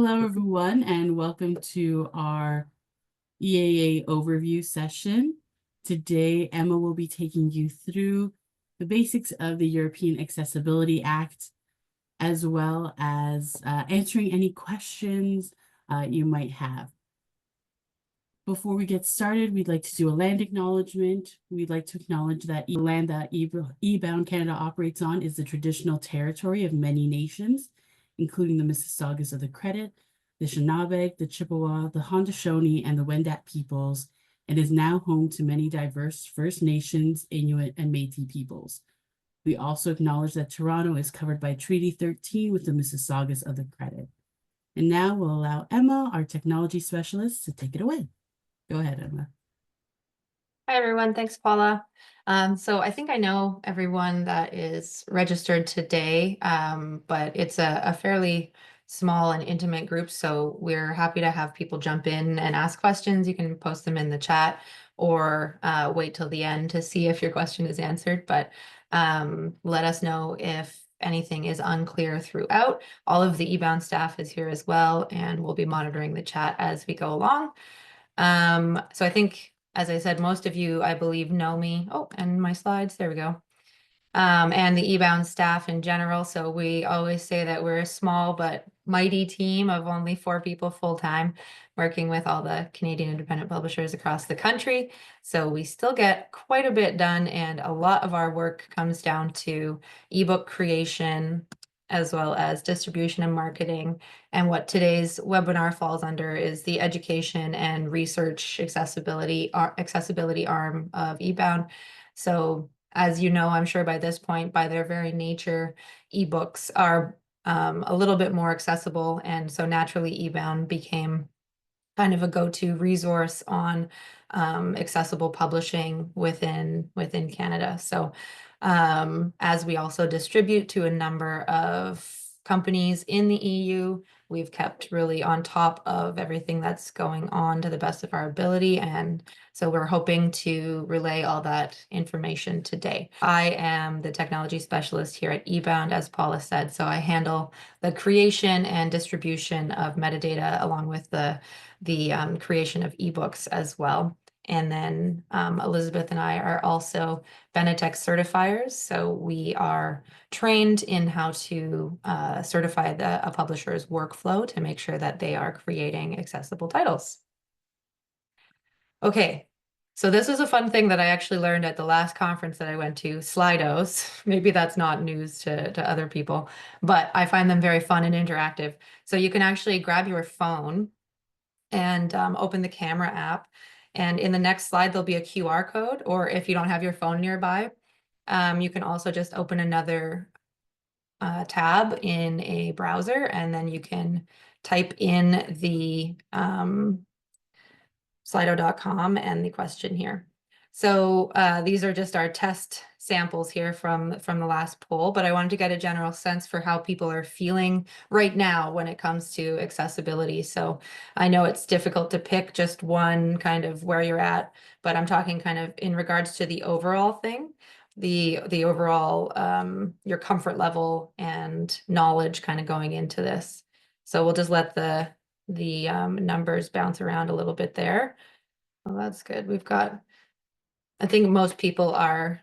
Hello, everyone, and welcome to our EAA Overview session. Today, Emma will be taking you through the basics of the European Accessibility Act, as well as answering any questions you might have. Before we get started, we'd like to do a land acknowledgement. We'd like to acknowledge that the land that eBOUND Canada operates on is the traditional territory of many nations, including the Mississaugas of the Credit, the Shinabeg, the Chippewa, the Haudenosaunee, and the Wendat peoples, and is now home to many diverse First Nations, Inuit, and Métis peoples. We also acknowledge that Toronto is covered by Treaty 13 with the Mississaugas of the Credit. And now we'll allow Emma, our technology specialist, to take it away. Go ahead, Emma. Hi, everyone. Thanks, Paula. So I think I know everyone that is registered today, but it's a fairly small and intimate group. So we're happy to have people jump in and ask questions. You can post them in the chat or wait till the end to see if your question is answered. But let us know if anything is unclear throughout. All of the eBOUND staff is here as well, and we'll be monitoring the chat as we go along. So I think, as I said, most of you, I believe, know me. Oh, and my slides, there we go. And the eBOUND staff in general. So we always say that we're a small but mighty team of only 4 people full-time, working with all the Canadian independent publishers across the country. So we still get quite a bit done, and a lot of our work comes down to ebook creation, as well as distribution and marketing. And what today's webinar falls under is the education and research accessibility arm of eBOUND. So as you know, I'm sure by this point, by their very nature, ebooks are a little bit more accessible. And so naturally, eBOUND became kind of a go-to resource on accessible publishing within Canada. So as we also distribute to a number of companies in the EU, we've kept really on top of everything that's going on to the best of our ability. And so we're hoping to relay all that information today. I am the technology specialist here at eBOUND, as Paula said. So I handle the creation and distribution of metadata along with the creation of ebooks as well. And then Elizabeth and I are also Benetech certifiers. So we are trained in how to certify a publisher's workflow to make sure that they are creating accessible titles. Okay, so this is a fun thing that I actually learned at the last conference that I went to, Slidos. Maybe that's not news to other people, but I find them very fun and interactive. So you can actually grab your phone and open the camera app. And in the next slide, there'll be a QR code, or if you don't have your phone nearby, you can also just open another tab in a browser, and then you can type in the slido.com and the question here. So these are just our test samples here from the last poll, but I wanted to get a general sense for how people are feeling right now when it comes to accessibility. So I know it's difficult to pick just one kind of where you're at, but I'm talking kind of in regards to the overall thing, the overall your comfort level and knowledge kind of going into this. So we'll just let the numbers bounce around a little bit there. Well, that's good. We've got, I think most people are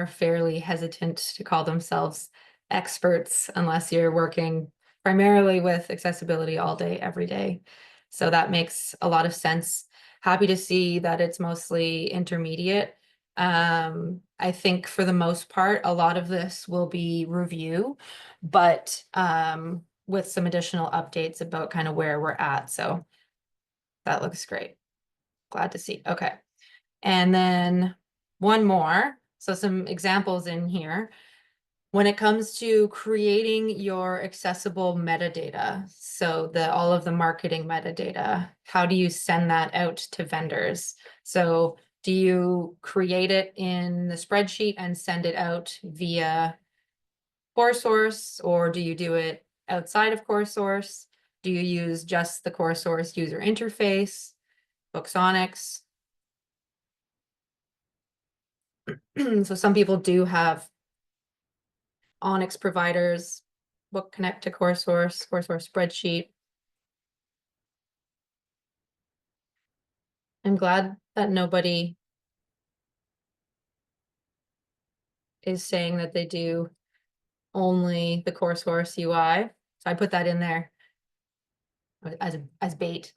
fairly hesitant to call themselves experts unless you're working primarily with accessibility all day, every day. So that makes a lot of sense. Happy to see that it's mostly intermediate. I think for the most part, a lot of this will be review, but with some additional updates about kind of where we're at. So that looks great. Glad to see. Okay. And then one more. So some examples in here. When it comes to creating your accessible metadata, so all of the marketing metadata, how do you send that out to vendors? So do you create it in the spreadsheet and send it out via CoreSource, or do you do it outside of CoreSource? Do you use just the CoreSource user interface, Booksonics? So some people do have Onyx providers, Book Connect to CoreSource spreadsheet. I'm glad that nobody is saying that they do only the CourseHorse UI. So I put that in there as bait.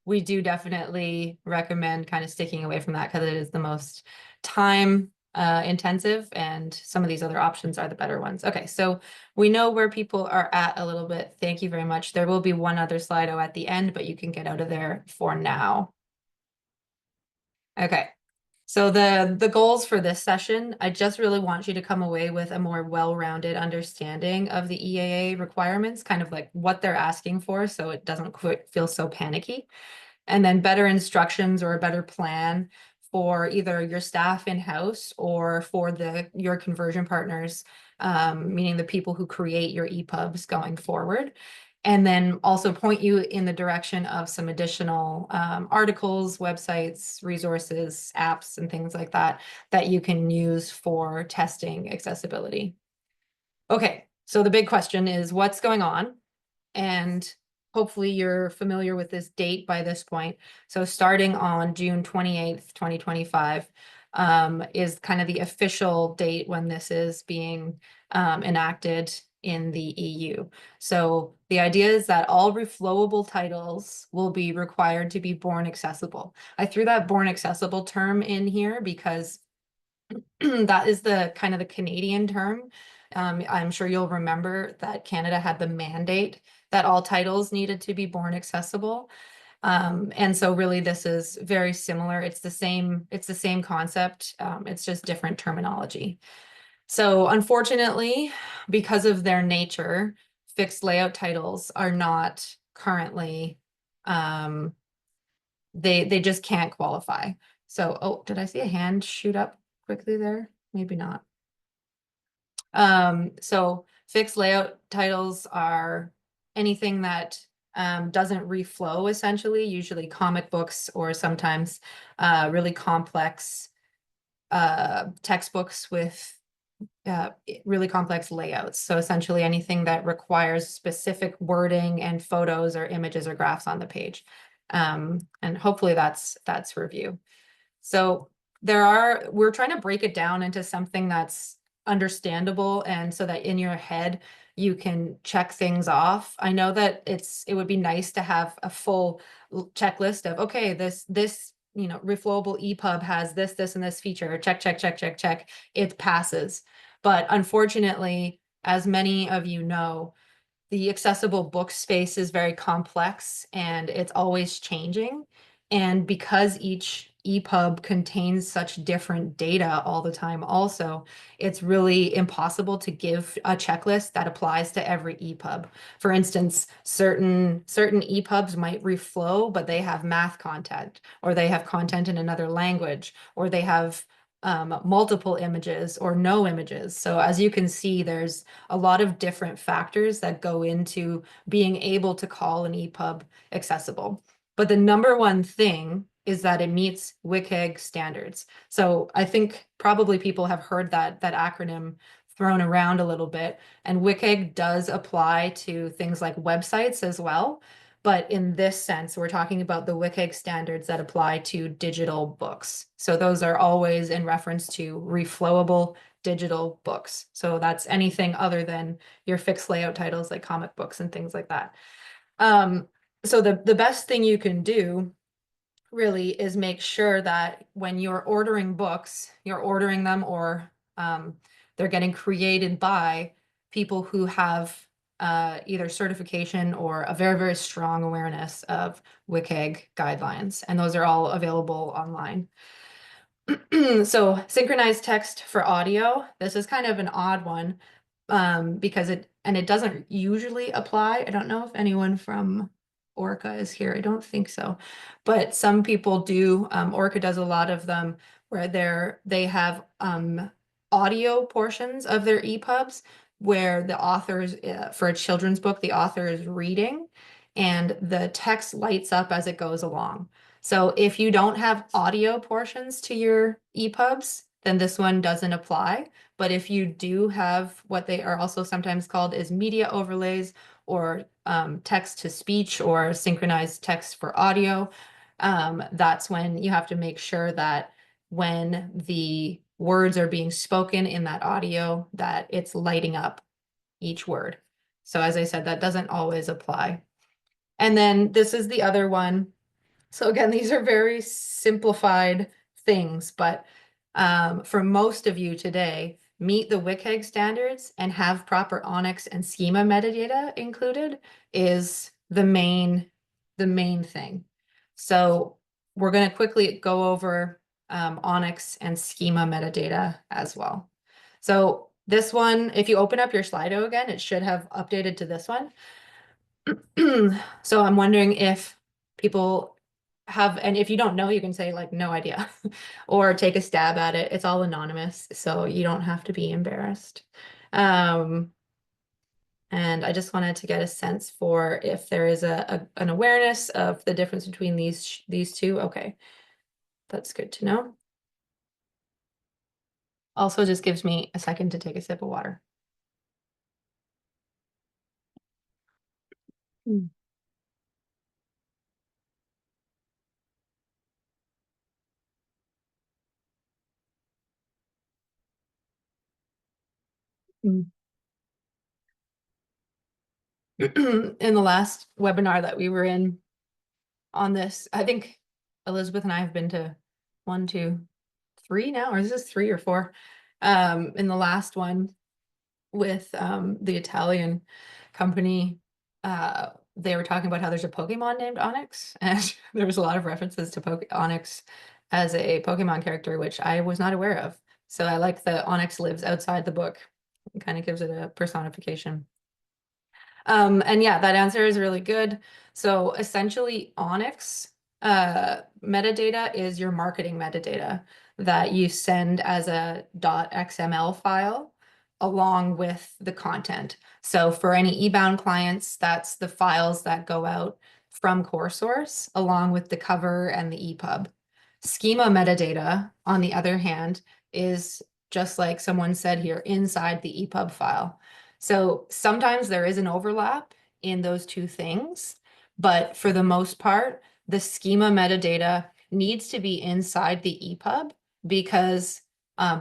We do definitely recommend kind of sticking away from that because it is the most time intensive, and some of these other options are the better ones. Okay, so we know where people are at a little bit. Thank you very much. There will be one other Slido at the end, but you can get out of there for now. Okay. So the goals for this session, I just really want you to come away with a more well-rounded understanding of the EAA requirements, kind of like what they're asking for, so it doesn't feel so panicky. And then better instructions or a better plan for either your staff in-house or for your conversion partners, meaning the people who create your EPUBs going forward. And then also point you in the direction of some additional articles, websites, resources, apps, and things like that that you can use for testing accessibility. Okay, so the big question is what's going on? And hopefully you're familiar with this date by this point. So starting on June 28th, 2025, is kind of the official date when this is being enacted in the EU. So the idea is that all reflowable titles will be required to be born accessible. I threw that born accessible term in here because that is the kind of the Canadian term. I'm sure you'll remember that Canada had the mandate that all titles needed to be born accessible. And so really this is very similar. It's the same concept. It's just different terminology. So unfortunately, because of their nature, fixed layout titles are not currently, they just can't qualify. So, oh, did I see a hand shoot up quickly there? Maybe not. So fixed layout titles are anything that doesn't reflow, essentially, usually comic books or sometimes really complex textbooks with really complex layouts. So essentially anything that requires specific wording and photos or images or graphs on the page. And hopefully that's review. So we're trying to break it down into something that's understandable, and so that in your head you can check things off. I know that it would be nice to have a full checklist of, okay, this reflowable EPUB has this and this feature. Check, check, check, check, check. It passes. But unfortunately, as many of you know, the accessible book space is very complex and it's always changing. And because each EPUB contains such different data all the time also, it's really impossible to give a checklist that applies to every EPUB. For instance, certain EPUBs might reflow, but they have math content, or they have content in another language, or they have multiple images or no images. So as you can see, there's a lot of different factors that go into being able to call an EPUB accessible. But the number one thing is that it meets WCAG standards. So I think probably people have heard that acronym thrown around a little bit, and WCAG does apply to things like websites as well. But in this sense, we're talking about the WCAG standards that apply to digital books. So those are always in reference to reflowable digital books. So that's anything other than your fixed layout titles like comic books and things like that. So the best thing you can do really is make sure that when you're ordering books, you're ordering them, or they're getting created by people who have either certification or a very, very strong awareness of WCAG guidelines. And those are all available online. So synchronized text for audio, this is kind of an odd one because it doesn't usually apply. I don't know if anyone from Orca is here. I don't think so, but some people do. Orca does a lot of them where they have audio portions of their EPUBs where the authors, for a children's book, the author is reading and the text lights up as it goes along. So if you don't have audio portions to your EPUBs, then this one doesn't apply. But if you do have what they are also sometimes called is media overlays or text to speech or synchronized text for audio, that's when you have to make sure that when the words are being spoken in that audio, that it's lighting up each word. So as I said, that doesn't always apply. And then this is the other one. So again, these are very simplified things, but for most of you today, meet the WCAG standards and have proper ONIX and schema metadata included is the main thing. So we're going to quickly go over ONIX and schema metadata as well. So this one, if you open up your Slido again, it should have updated to this one. So I'm wondering if people have, and if you don't know, you can say like, no idea, or take a stab at it. It's all anonymous, so you don't have to be embarrassed. And I just wanted to get a sense for if there is an awareness of the difference between these two. Okay, that's good to know. Also just gives me a second to take a sip of water. Mm. Mm. In the last webinar that we were in on this, I think Elizabeth and I have been to 1, 2, 3 now, or is this 3 or 4? In the last one with the Italian company, they were talking about how there's a Pokemon named Onyx, and there was a lot of references to Onyx as a Pokemon character, which I was not aware of. So I like that Onyx lives outside the book. It kind of gives it a personification. And yeah, that answer is really good. So essentially, ONIX metadata is your marketing metadata that you send as a .xml file along with the content. So for any eBOUND clients, that's the files that go out from CoreSource along with the cover and the EPUB. Schema metadata, on the other hand, is just like someone said here, inside the EPUB file. So sometimes there is an overlap in those two things, but for the most part, the schema metadata needs to be inside the EPUB because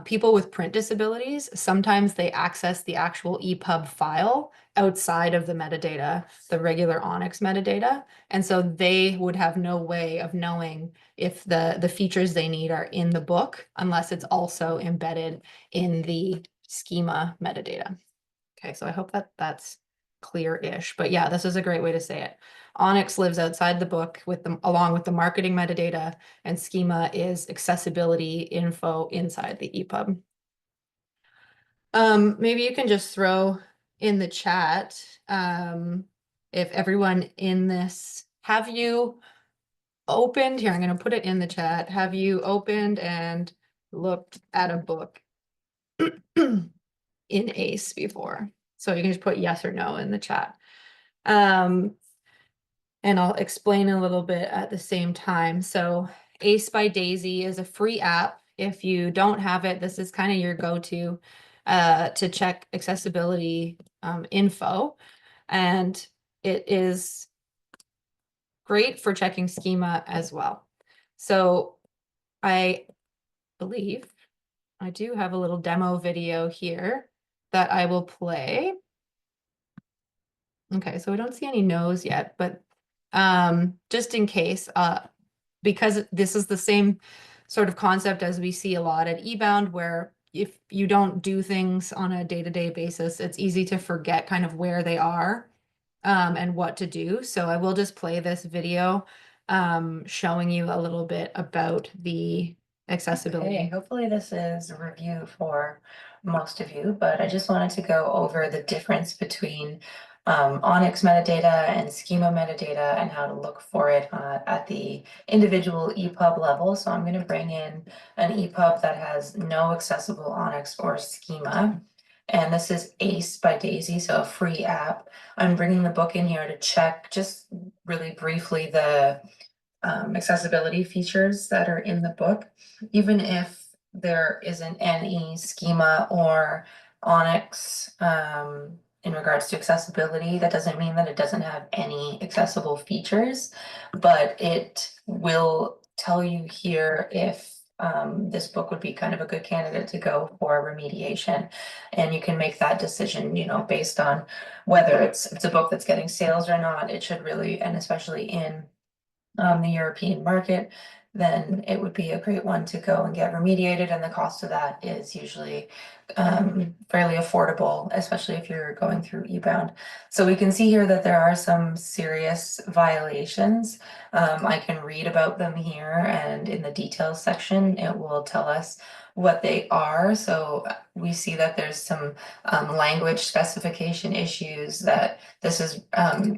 people with print disabilities, sometimes they access the actual EPUB file outside of the metadata, the regular ONIX metadata. And so they would have no way of knowing if the features they need are in the book, unless it's also embedded in the schema metadata. Okay, so I hope that that's clear-ish, but yeah, this is a great way to say it. ONIX lives outside the book with them along with the marketing metadata, and schema is accessibility info inside the EPUB. Maybe you can just throw in the chat if everyone in this, have you opened here? I'm going to put it in the chat. Have you opened and looked at a book in ACE before? So you can just put yes or no in the chat. And I'll explain a little bit at the same time. So ACE by Daisy is a free app. If you don't have it, this is kind of your go-to to check accessibility info. And it is great for checking schema as well. So I believe I do have a little demo video here that I will play. Okay, so I don't see any no's yet, but just in case, because this is the same sort of concept as we see a lot at eBOUND, where if you don't do things on a day-to-day basis, it's easy to forget kind of where they are and what to do. So I will just play this video showing you a little bit about the accessibility. Okay, hopefully this is a review for most of you, but I just wanted to go over the difference between ONIX metadata and schema metadata and how to look for it at the individual EPUB level. So I'm going to bring in an EPUB that has no accessible ONIX or schema. And this is ACE by Daisy, so a free app. I'm bringing the book in here to check just really briefly the accessibility features that are in the book, even if there isn't any schema or ONIX in regards to accessibility. That doesn't mean that it doesn't have any accessible features, but it will tell you here if this book would be kind of a good candidate to go for remediation. And you can make that decision, you know, based on whether it's a book that's getting sales or not. It should really, and especially in the European market, then it would be a great one to go and get remediated. And the cost of that is usually fairly affordable, especially if you're going through eBOUND. So we can see here that there are some serious violations. I can read about them here, and in the details section, it will tell us what they are. So we see that there's some language specification issues, that this is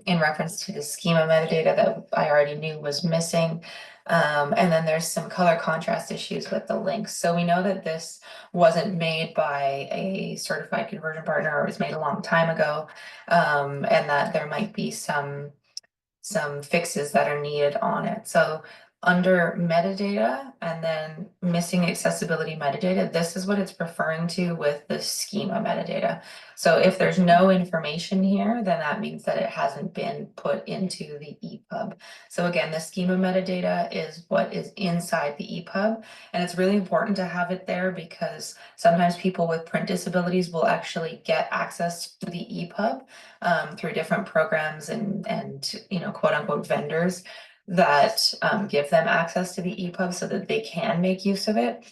in reference to the schema metadata that I already knew was missing. And then there's some color contrast issues with the links. So we know that this wasn't made by a certified conversion partner, or it was made a long time ago, and that there might be some fixes that are needed on it. So under metadata and then missing accessibility metadata, this is what it's referring to with the schema metadata. So if there's no information here, then that means that it hasn't been put into the EPUB. So again, the schema metadata is what is inside the EPUB, and it's really important to have it there because sometimes people with print disabilities will actually get access to the EPUB through different programs and you know, quote unquote vendors that give them access to the EPUB so that they can make use of it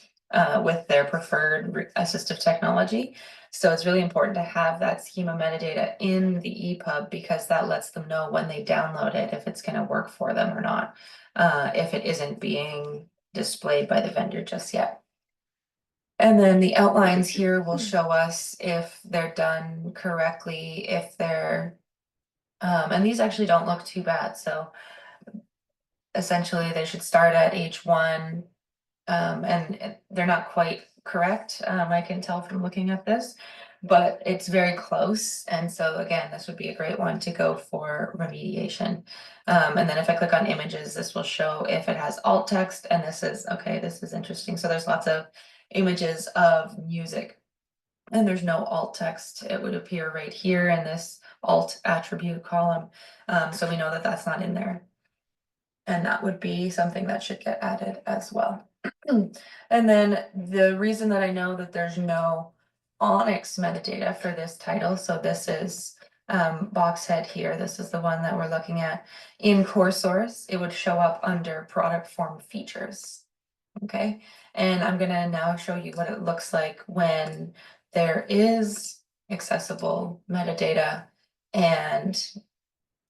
with their preferred assistive technology. So it's really important to have that schema metadata in the EPUB because that lets them know when they download it if it's going to work for them or not, if it isn't being displayed by the vendor just yet. And then the outlines here will show us if they're done correctly, if they're, and these actually don't look too bad. So essentially they should start at H1, and they're not quite correct. I can tell from looking at this, but it's very close. And so again, this would be a great one to go for remediation. And then if I click on images, this will show if it has alt text, and this is, okay, this is interesting. So there's lots of images of music and there's no alt text. It would appear right here in this alt attribute column. So we know that that's not in there. And that would be something that should get added as well. And then the reason that I know that there's no Onyx metadata for this title, so this is box head here, this is the one that we're looking at in core source, it would show up under product form features. Okay, and I'm gonna now show you what it looks like when there is accessible metadata and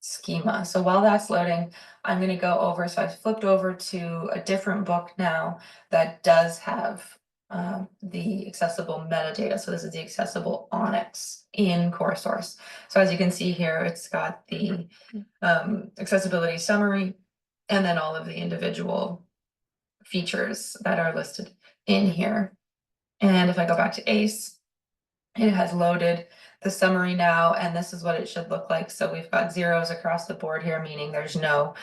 schema. So while that's loading, I'm going to go over. So I've flipped over to a different book now that does have the accessible metadata. So this is the accessible Onyx in core source. So as you can see here, it's got the accessibility summary and then all of the individual features that are listed in here. And if I go back to ACE, it has loaded the summary now, and this is what it should look like. So we've got zeros across the board here, meaning there's no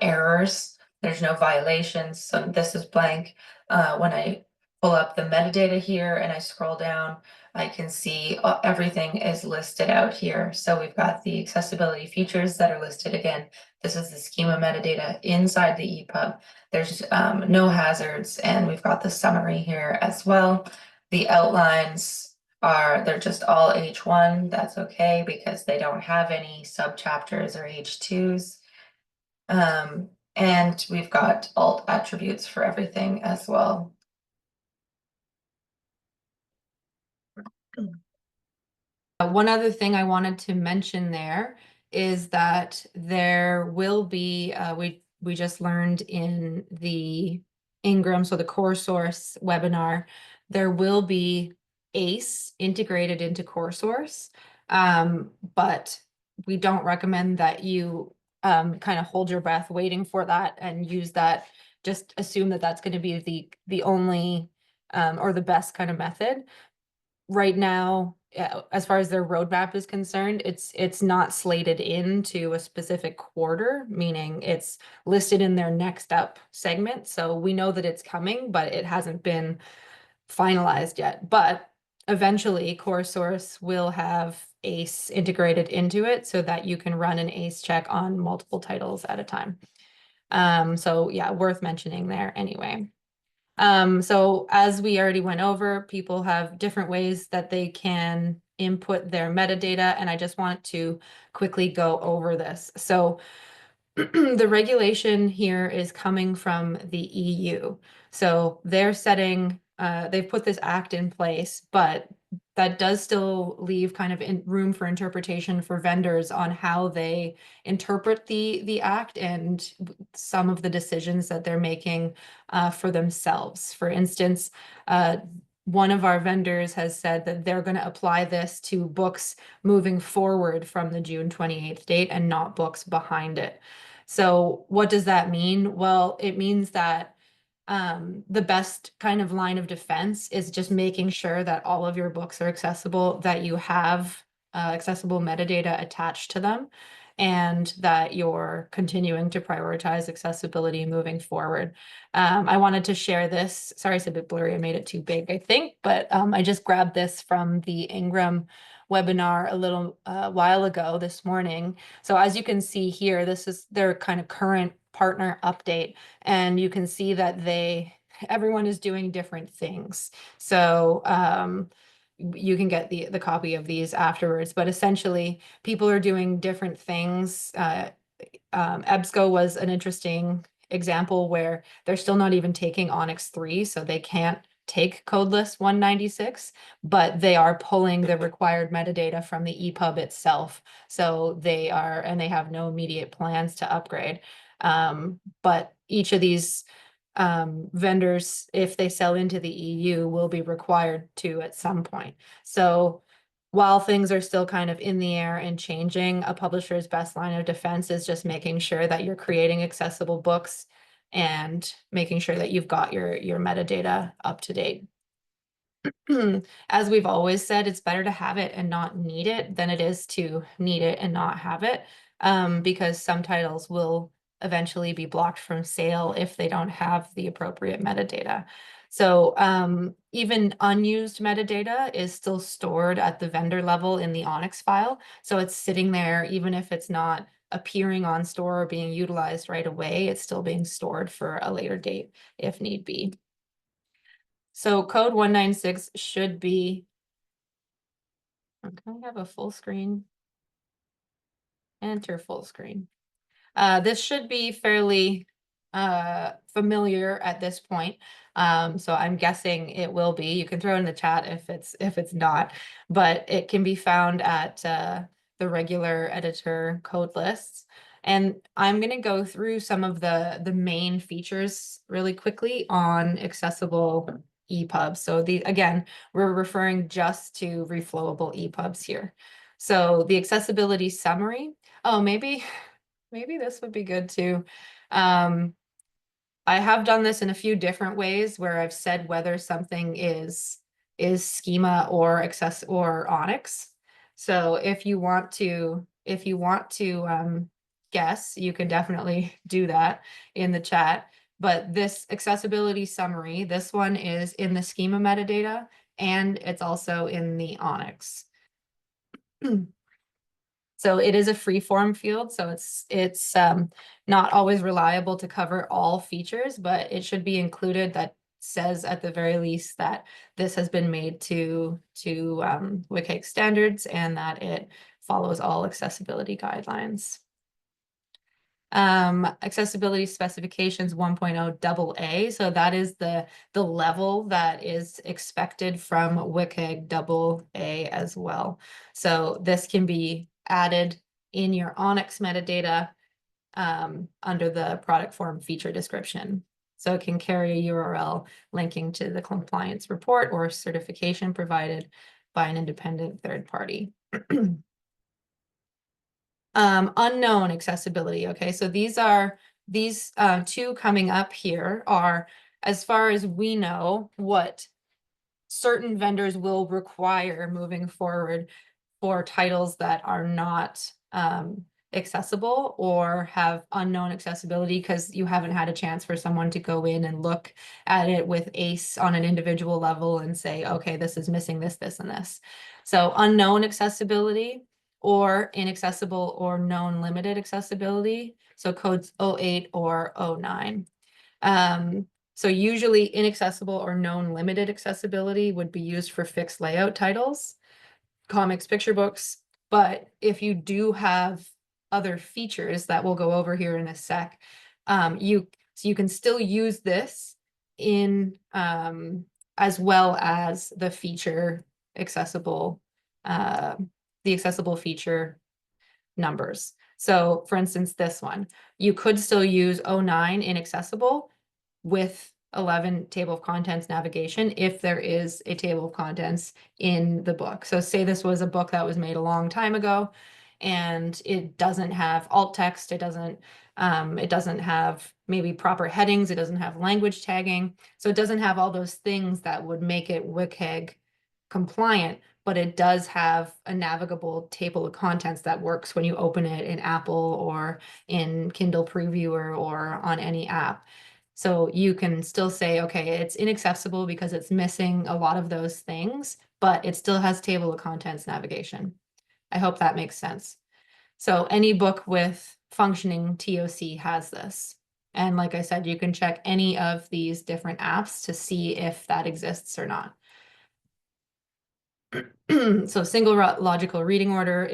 errors, there's no violations. So this is blank. When I pull up the metadata here and I scroll down, I can see everything is listed out here. So we've got the accessibility features that are listed again. This is the schema metadata inside the EPUB. There's no hazards, and we've got the summary here as well. The outlines they're just all H1. That's okay because they don't have any subchapters or H2s. And we've got alt attributes for everything as well. One other thing I wanted to mention there is that there will be, we just learned in the Ingram, so the core source webinar, there will be ACE integrated into core source, but we don't recommend that you kind of hold your breath waiting for that and use that. Just assume that that's going to be the only or the best kind of method. Right now, as far as their roadmap is concerned, it's not slated into a specific quarter, meaning it's listed in their next up segment. So we know that it's coming, but it hasn't been finalized yet. But eventually CoreSource will have ACE integrated into it so that you can run an ACE check on multiple titles at a time. So yeah, worth mentioning there anyway. So as we already went over, people have different ways that they can input their metadata, and I just want to quickly go over this. So the regulation here is coming from the EU. So they're setting, they've put this act in place, but that does still leave kind of room for interpretation for vendors on how they interpret the act and some of the decisions that they're making for themselves. For instance, one of our vendors has said that they're going to apply this to books moving forward from the June 28th date and not books behind it. So what does that mean? Well, it means that the best kind of line of defense is just making sure that all of your books are accessible, that you have accessible metadata attached to them, and that you're continuing to prioritize accessibility moving forward. I wanted to share this. Sorry, it's a bit blurry. I made it too big, I think, but I just grabbed this from the Ingram webinar a little while ago this morning. So as you can see here, this is their kind of current partner update, and you can see that everyone is doing different things. So you can get the copy of these afterwards, but essentially people are doing different things. EBSCO was an interesting example where they're still not even taking Onyx 3, so they can't take codeless 196, but they are pulling the required metadata from the EPUB itself. So they are, and they have no immediate plans to upgrade. But each of these vendors, if they sell into the EU, will be required to at some point. So while things are still kind of in the air and changing, a publisher's best line of defense is just making sure that you're creating accessible books and making sure that you've got your metadata up to date. As we've always said, it's better to have it and not need it than it is to need it and not have it, because some titles will eventually be blocked from sale if they don't have the appropriate metadata. So even unused metadata is still stored at the vendor level in the Onyx file. So it's sitting there, even if it's not appearing on store or being utilized right away, it's still being stored for a later date if need be. So code 196 should be, can I have a full screen? Enter full screen. This should be fairly familiar at this point. So I'm guessing it will be. You can throw in the chat if it's not, but it can be found at the regular editor code lists. And I'm going to go through some of the main features really quickly on accessible EPUBs. So again, we're referring just to reflowable EPUBs here. So the accessibility summary. Oh, maybe this would be good too. I have done this in a few different ways where I've said whether something is schema or Onyx. So if you want to guess, you can definitely do that in the chat. But this accessibility summary, this one is in the schema metadata, and it's also in the Onyx. So it is a free form field, so it's not always reliable to cover all features, but it should be included. That says at the very least that this has been made to WCAG standards and that it follows all accessibility guidelines. Accessibility specifications 1.0 AA. So that is the level that is expected from WCAG AA as well. So this can be added in your Onyx metadata under the product form feature description. So it can carry a URL linking to the compliance report or certification provided by an independent third party. Unknown accessibility. Okay, so these two coming up here are, as far as we know, what certain vendors will require moving forward for titles that are not accessible or have unknown accessibility because you haven't had a chance for someone to go in and look at it with ACE on an individual level and say, okay, this is missing this, this, and this. So unknown accessibility or inaccessible or known limited accessibility. So codes 08 or 09. So usually inaccessible or known limited accessibility would be used for fixed layout titles, comics, picture books. But if you do have other features that we'll go over here in a sec, you can still use this in as well as the feature accessible, the accessible feature numbers. So for instance, this one, you could still use 09 inaccessible with 11 table of contents navigation if there is a table of contents in the book. So say this was a book that was made a long time ago and it doesn't have alt text, it doesn't have maybe proper headings, it doesn't have language tagging. So it doesn't have all those things that would make it WCAG compliant, but it does have a navigable table of contents that works when you open it in Apple or in Kindle Previewer or on any app. So you can still say, okay, it's inaccessible because it's missing a lot of those things, but it still has table of contents navigation. I hope that makes sense. So any book with functioning TOC has this. And like I said, you can check any of these different apps to see if that exists or not. So single logical reading order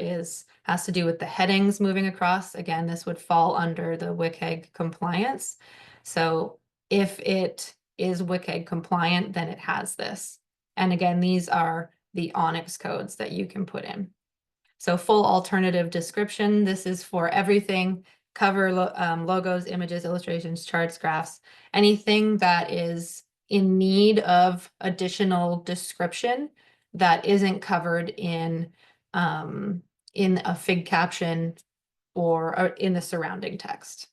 has to do with the headings moving across. Again, this would fall under the WCAG compliance. So if it is WCAG compliant, then it has this. And again, these are the ONIX codes that you can put in. So full alternative description, this is for everything, cover, logos, images, illustrations, charts, graphs, anything that is in need of additional description that isn't covered in a fig caption or in the surrounding text.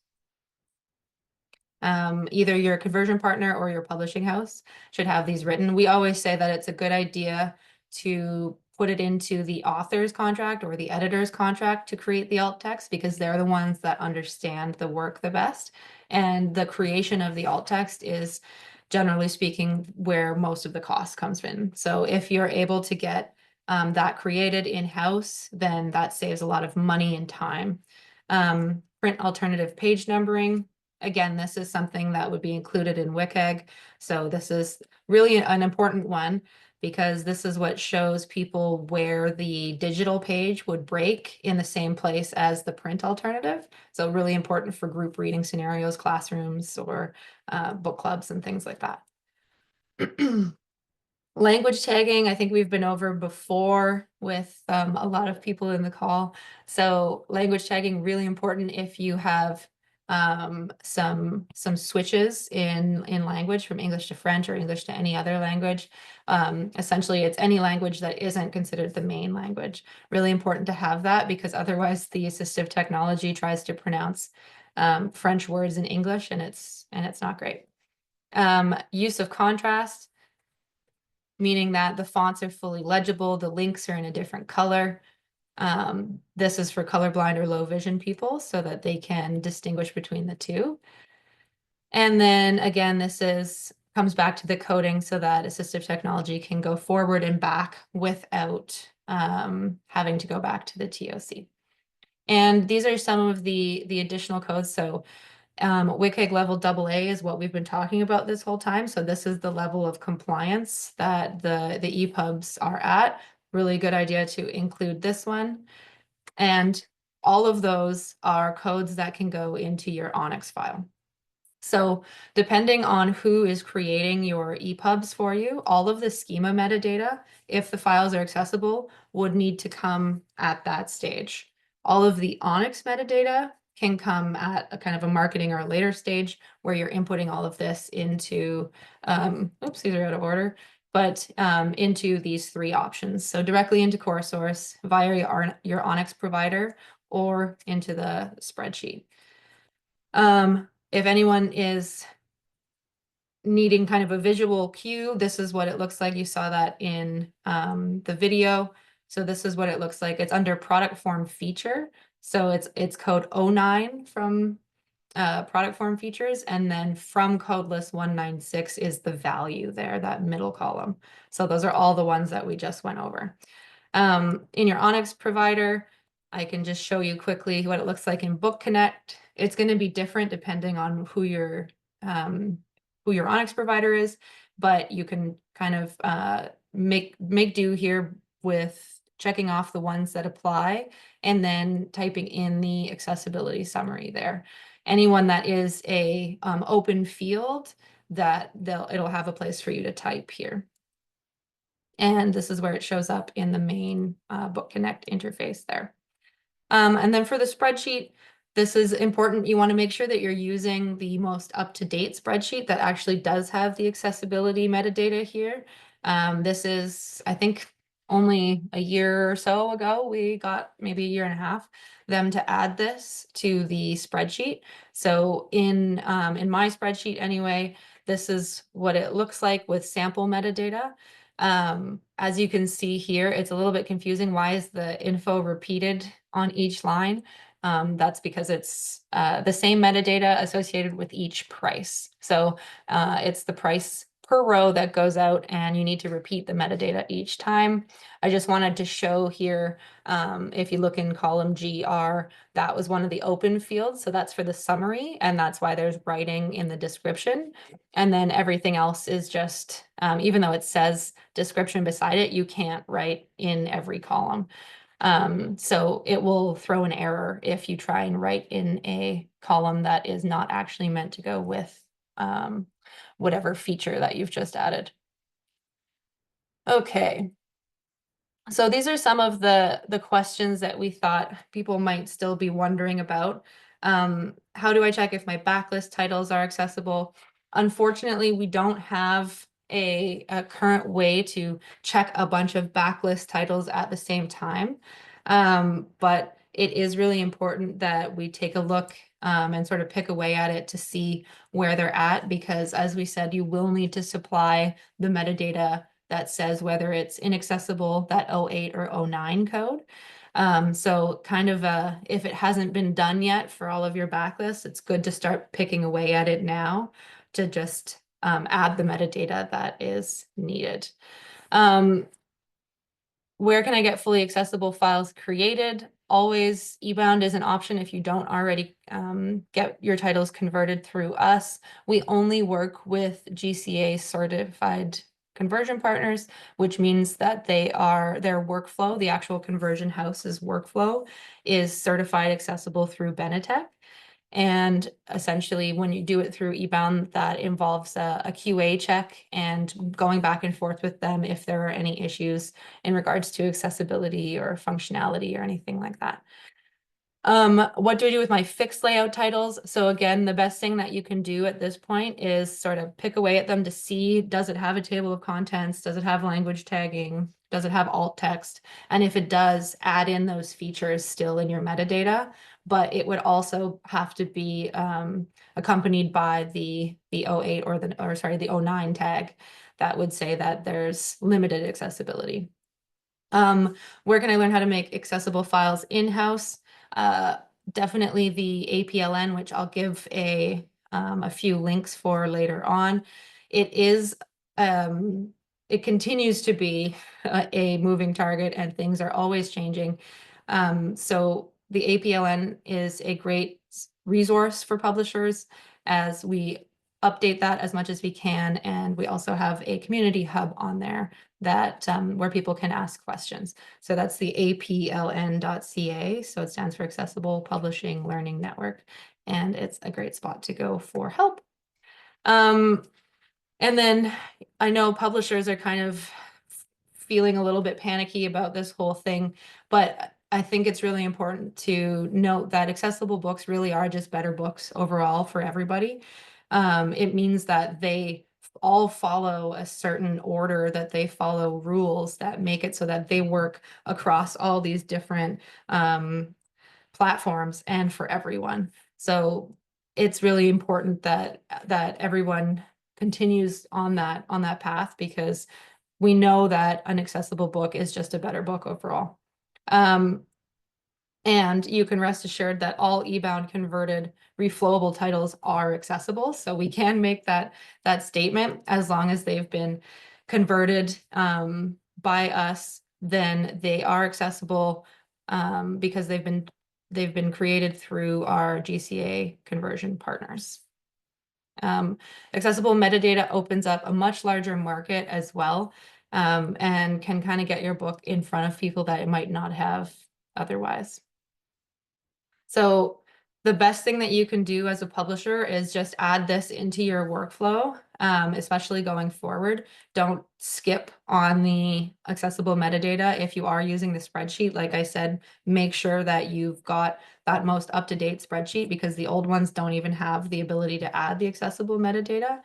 Either your conversion partner or your publishing house should have these written. We always say that it's a good idea to put it into the author's contract or the editor's contract to create the alt text because they're the ones that understand the work the best. And the creation of the alt text is, generally speaking, where most of the cost comes in. So if you're able to get that created in-house, then that saves a lot of money and time. Print alternative page numbering. Again, this is something that would be included in WCAG. So this is really an important one because this is what shows people where the digital page would break in the same place as the print alternative. So really important for group reading scenarios, classrooms, or book clubs and things like that. Language tagging, I think we've been over before with a lot of people in the call. So language tagging, really important if you have some switches in language from English to French or English to any other language. Essentially, it's any language that isn't considered the main language. Really important to have that because otherwise the assistive technology tries to pronounce French words in English and it's not great. Use of contrast, meaning that the fonts are fully legible, the links are in a different color. This is for colorblind or low vision people so that they can distinguish between the two. And then again, comes back to the coding so that assistive technology can go forward and back without having to go back to the TOC. And these are some of the additional codes. So WCAG level AA is what we've been talking about this whole time. So this is the level of compliance that the EPUBs are at. Really good idea to include this one. And all of those are codes that can go into your ONIX file. So depending on who is creating your EPUBs for you, all of the schema metadata, if the files are accessible, would need to come at that stage. All of the ONIX metadata can come at a kind of a marketing or a later stage where you're inputting all of this into, oops, these are out of order, but into these three options. So directly into CoreSource via your ONIX provider or into the spreadsheet. If anyone is needing kind of a visual cue, this is what it looks like. You saw that in the video. So this is what it looks like. It's under product form feature. So it's code 09 from product form features, and then from code list 196 is the value there, that middle column. So those are all the ones that we just went over. In your Onyx provider, I can just show you quickly what it looks like in Book Connect. It's going to be different depending on who your Onyx provider is, but you can kind of make do here with checking off the ones that apply and then typing in the accessibility summary there. Anyone that is a open field, that it'll have a place for you to type here. And this is where it shows up in the main Book Connect interface there. And then for the spreadsheet, this is important. You want to make sure that you're using the most up-to-date spreadsheet that actually does have the accessibility metadata here. This is, I think, only a year or so ago, we got maybe a year and a half, them to add this to the spreadsheet. So in my spreadsheet anyway, this is what it looks like with sample metadata. As you can see here, it's a little bit confusing. Why is the info repeated on each line? That's because it's the same metadata associated with each price. So it's the price per row that goes out, and you need to repeat the metadata each time. I just wanted to show here, if you look in column GR, that was one of the open fields. So that's for the summary, and that's why there's writing in the description. And then everything else is just, even though it says description beside it, you can't write in every column. So it will throw an error if you try and write in a column that is not actually meant to go with whatever feature that you've just added. Okay. So these are some of the questions that we thought people might still be wondering about. How do I check if my backlist titles are accessible? Unfortunately, we don't have a current way to check a bunch of backlist titles at the same time. But it is really important that we take a look and sort of pick away at it to see where they're at, because as we said, you will need to supply the metadata that says whether it's inaccessible, that 08 or 09 code. So kind of if it hasn't been done yet for all of your backlists, it's good to start picking away at it now to just add the metadata that is needed. Where can I get fully accessible files created? Always eBOUND is an option if you don't already get your titles converted through us. We only work with GCA certified conversion partners, which means that their workflow, the actual conversion house's workflow, is certified accessible through Benetech. And essentially, when you do it through eBOUND, that involves a QA check and going back and forth with them if there are any issues in regards to accessibility or functionality or anything like that. What do I do with my fixed layout titles? So again, the best thing that you can do at this point is sort of pick away at them to see, does it have a table of contents? Does it have language tagging? Does it have alt text? And if it does, add in those features still in your metadata, but it would also have to be accompanied by the 08 or the 09 tag that would say that there's limited accessibility. Where can I learn how to make accessible files in-house? Definitely the APLN, which I'll give a few links for later on. It continues to be a moving target, and things are always changing. So the APLN is a great resource for publishers as we update that as much as we can, and we also have a community hub on there that where people can ask questions. So that's the apln.ca. So it stands for Accessible Publishing Learning Network, and it's a great spot to go for help. And then I know publishers are kind of feeling a little bit panicky about this whole thing, but I think it's really important to note that accessible books really are just better books overall for everybody. It means that they all follow a certain order, that they follow rules that make it so that they work across all these different platforms and for everyone. So it's really important that everyone continues on that path, because we know that an accessible book is just a better book overall. And you can rest assured that all eBOUND converted reflowable titles are accessible. So we can make that statement as long as they've been converted by us, then they are accessible because they've been created through our GCA conversion partners. Accessible metadata opens up a much larger market as well, and can kind of get your book in front of people that it might not have otherwise. So the best thing that you can do as a publisher is just add this into your workflow, especially going forward. Don't skip on the accessible metadata. If you are using the spreadsheet, like I said, make sure that you've got that most up-to-date spreadsheet, because the old ones don't even have the ability to add the accessible metadata.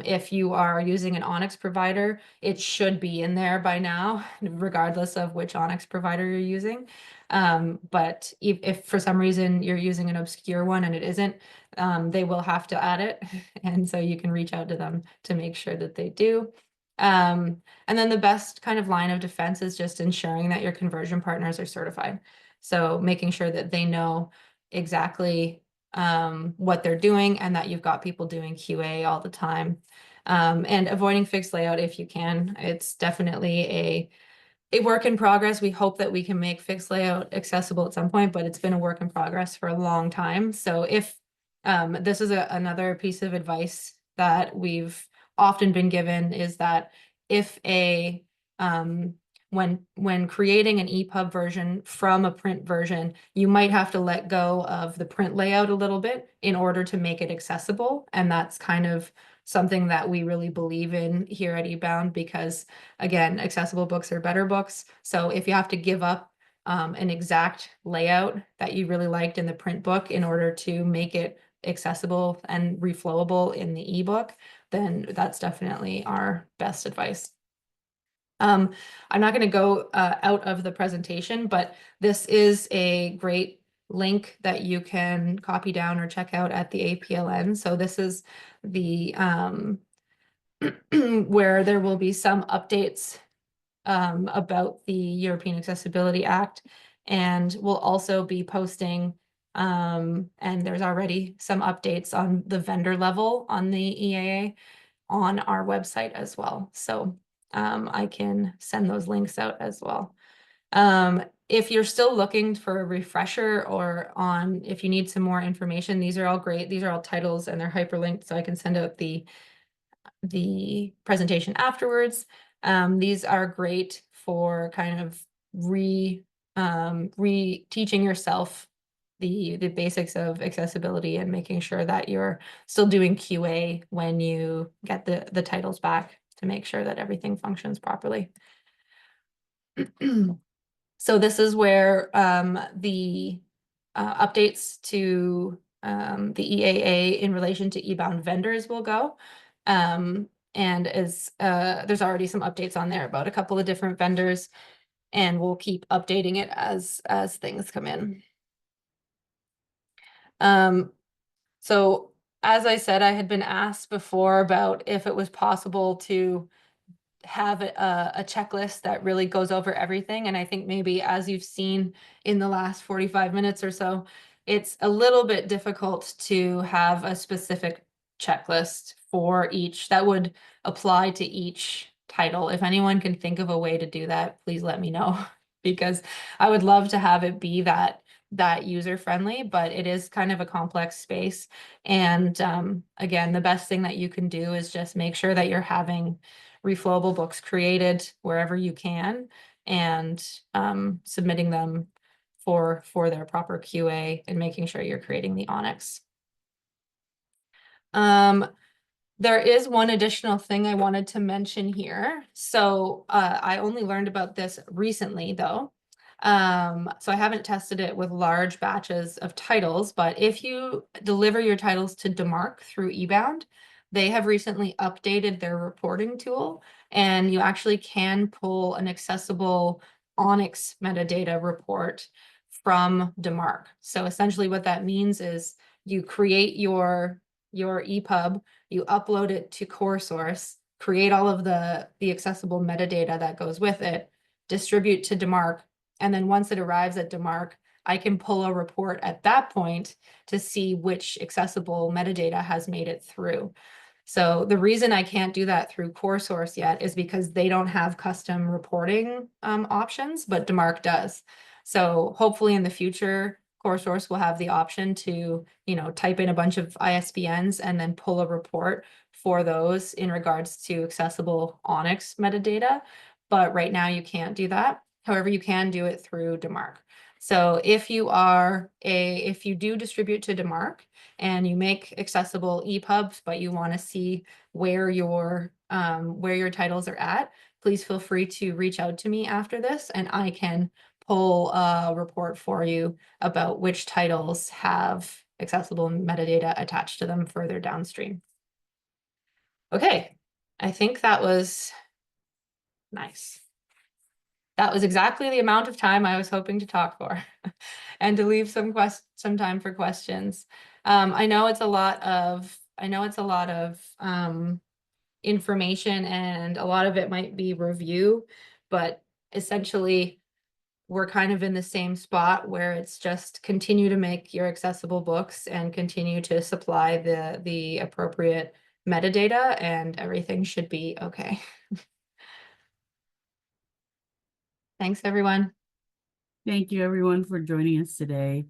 If you are using an Onyx provider, it should be in there by now, regardless of which Onyx provider you're using. But if for some reason you're using an obscure one and it isn't, they will have to add it. And so you can reach out to them to make sure that they do. And then the best kind of line of defense is just ensuring that your conversion partners are certified. So making sure that they know exactly what they're doing and that you've got people doing QA all the time. And avoiding fixed layout if you can. It's definitely a work in progress. We hope that we can make fixed layout accessible at some point, but it's been a work in progress for a long time. So if this is another piece of advice that we've often been given, is that if when creating an EPUB version from a print version, you might have to let go of the print layout a little bit in order to make it accessible. And that's kind of something that we really believe in here at eBOUND, because again, accessible books are better books. So if you have to give up an exact layout that you really liked in the print book in order to make it accessible and reflowable in the ebook, then that's definitely our best advice. I'm not going to go out of the presentation, but this is a great link that you can copy down or check out at the APLN. So this is the where there will be some updates about the European Accessibility Act, and we'll also be posting, and there's already some updates on the vendor level on the EAA on our website as well. So I can send those links out as well. If you're still looking for a refresher or if you need some more information, these are all great. These are all titles and they're hyperlinked, so I can send out the presentation afterwards. These are great for kind of re-teaching yourself the basics of accessibility and making sure that you're still doing QA when you get the titles back to make sure that everything functions properly. So this is where the updates to the EAA in relation to eBOUND vendors will go. And there's already some updates on there about a couple of different vendors, and we'll keep updating it as things come in. So as I said, I had been asked before about if it was possible to have a checklist that really goes over everything. And I think maybe, as you've seen in the last 45 minutes or so, it's a little bit difficult to have a specific checklist for each that would apply to each title. If anyone can think of a way to do that, please let me know, because I would love to have it be that user friendly, but it is kind of a complex space. And again, the best thing that you can do is just make sure that you're having reflowable books created wherever you can, and submitting them for their proper QA, and making sure you're creating the Onyx. There is one additional thing I wanted to mention here. So I only learned about this recently though. So I haven't tested it with large batches of titles, but if you deliver your titles to DMARC through eBOUND, they have recently updated their reporting tool, and you actually can pull an accessible Onyx metadata report from DMARC. So essentially what that means is you create your EPUB, you upload it to CoreSource, create all of the accessible metadata that goes with it, distribute to DMARC, and then once it arrives at DMARC, I can pull a report at that point to see which accessible metadata has made it through. So the reason I can't do that through CoreSource yet is because they don't have custom reporting options, but DMARC does. So hopefully in the future, CoreSource will have the option to, type in a bunch of ISBNs and then pull a report for those in regards to accessible ONIX metadata. But right now you can't do that. However, you can do it through DMARC. So if you do distribute to DMARC and you make accessible EPUBs, but you want to see where your titles are at, please feel free to reach out to me after this, and I can pull a report for you about which titles have accessible metadata attached to them further downstream. Okay, I think that was nice. That was exactly the amount of time I was hoping to talk for and to leave some time for questions. I know it's a lot of information, and a lot of it might be review, but essentially we're kind of in the same spot where it's just continue to make your accessible books and continue to supply the appropriate metadata, and everything should be okay. Thanks, everyone. Thank you, everyone, for joining us today.